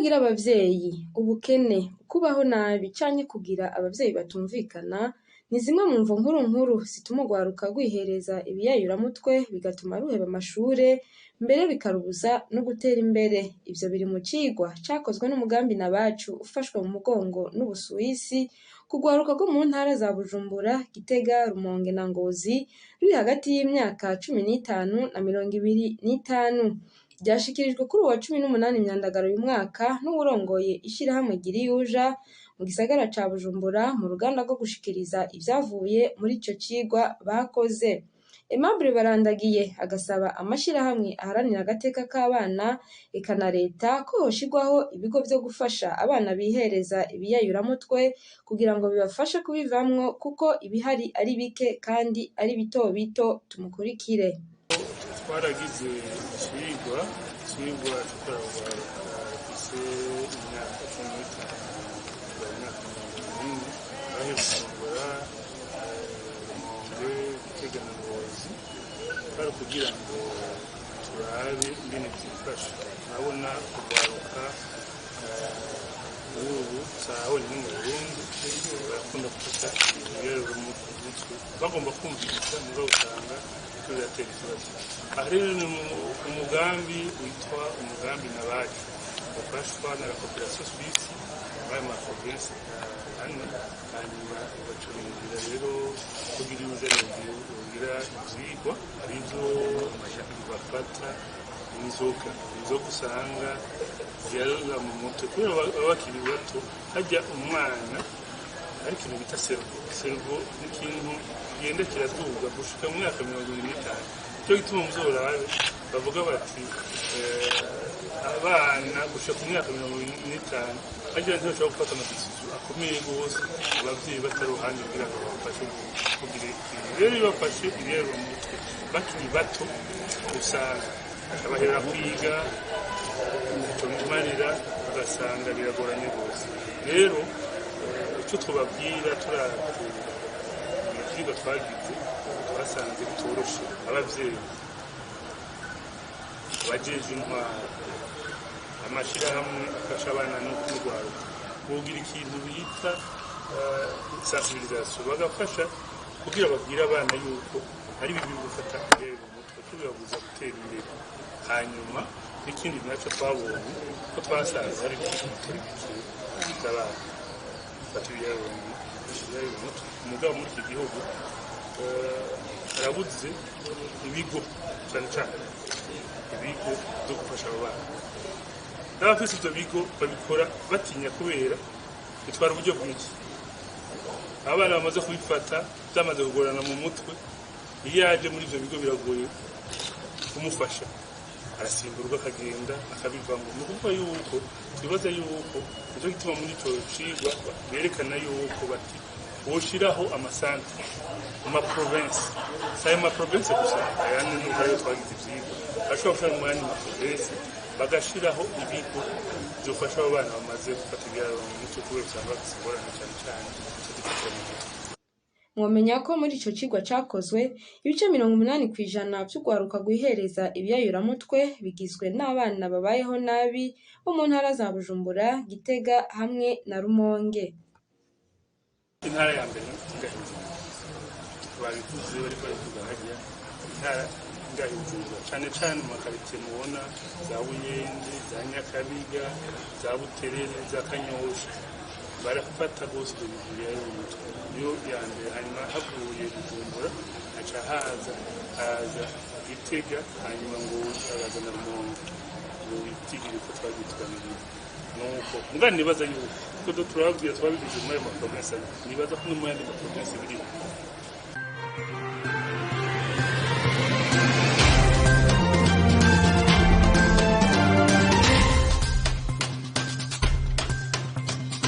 kutagira abavyeyi, ubukene, kubaho nabi canke kugira abavyeyi batumvikana ni zimwe mu mvo nkuru zituma urwaruka rwihereza ibiyayuramutwe bigatuma ruheba amashure, mbere bikarubuza no gutera imbere. Ivyo biri mu cigwa cakozwe n'umugambi Nabacu ufashwe mu mugongo n'Ubusuwisi ku rwaruka rwo mu ntara za Bujumbura, Gitega, Rumonge na Ngozi ruri hagati y'imyaka 15 na 25. Ryashikirijwe kuri uwa 18 Myandagaro uyu mwaka n'uwurongoye ishirahamwe Giriyuja mu gisagara ca Bujumbura mu ruganda rwo gushikiriza ivyavuye muri ico cigwa bakoze. Aimable Barandagiye agasaba amashirahamwe aharanira agateka k'abana eka na leta ko hoshirwaho ibigo vyo gufasha abana bihereza ibiyayuramutwe kugira ngo bibafashe kubivamwo kuko ibihari ari bike kandi ari bito bito. Tumukurikire. Twaragize icigwa c'abarwaruka bafise imyaka 15 imyaka 40 bahebura Rumonge, Gitega na Ngozi bari kugira ngo turabe ingene vyifashe. Urabona urwaruka ubu sahoni no mu Burundi barakunda gufata ibiyayuramutwe bagomba kumviriza mugabo usanga biratera ikibazo. Aha rero ni umugambi witwa umugambi Nabacu ufashwa na la Coopération Suisse bari mu province hanyuma bacurindira rero kugira inzego kugira ivyigwa arivyo bafata inzoga usanga ziyarura mu mutwe kubera abakiri bato hajya umwana ari ikintu bita servo n'ikintu genda kiraduga gushika mu myaka 25. Cyo gituma muzorabe bavuga bati abana gushika ku myaka 25 hajya ntibashobora gufata amadecision akomeye gose abavyeyi bataruhande kugira ngo bafashe kugira rero bafashe ibiyero mu mutwe bakiri bato usanga abahera kwiga tumarira ugasanga biragoranye gose. Rero icyo tubabwira ivyigwa twagize twasanze bitoroshe abavyeyi bajeje intwaro amashirahamwe afasha abana no kurwaruka kugira ikintu bita sensibilisation bagafasha kugira babwire abana yuko ari bibi gufata ibiyero mu mutwe tubibabuza gutera imbere. Hanyuma ikindi naco twabonye ko twasanze ari bitari by'abana bafata ibiyero mu mutwe. Umugabo muri iki gihugu arabuze ibigo cyane ibigo byo gufasha abo bana n'abafise ivyo bigo babikora batinya kubera bitwara uburyo bwinshi. Abana bamaze kubifata byamaze kugorana mu mutwe, iyo yaje muri ivyo bigo biragoye kumufasha, arasimburwa akagenda akabivamo. Ni ukuvuga yuko twibaza yuko nicyo gituma muri ico cigwa berekana yuko bati woshiraho amasantre mu maprovince sayo maprovince gusa ayandi n'uko twagize ivyigwa ashobora gufasha mu yandi maprovince bagashiraho ibigo byofasha abo bana bamaze gufata ibiyaro mu mutwe kubera usanga bafise ingorane cane Mwomenya ko muri ico cigwa cakozwe ibice 80% vy'urwaruka rwihereza ibiyayuramutwe bigizwe n'abana babayeho nabi bo mu ntara za Bujumbura, Gitega hamwe na Rumonge. Intara ya mbere babivuze bariko baravuga hajya intara ngahizuza cane mu makaritiye mubona za Buyenzi, za Nyakabiga, za Buterere, za Kanyosha barafata gose ibiyayuro mu mutwe. Yo ya mbere hanyuma havuye Bujumbura aca haza Gitega hanyuma ngo araza na Rumonge ngo bitigire ko twagitwanira nuko mugani nibaza yuko ko turabwira twabigize muri amaprovince nibaza ko no mu yandi maprovince biri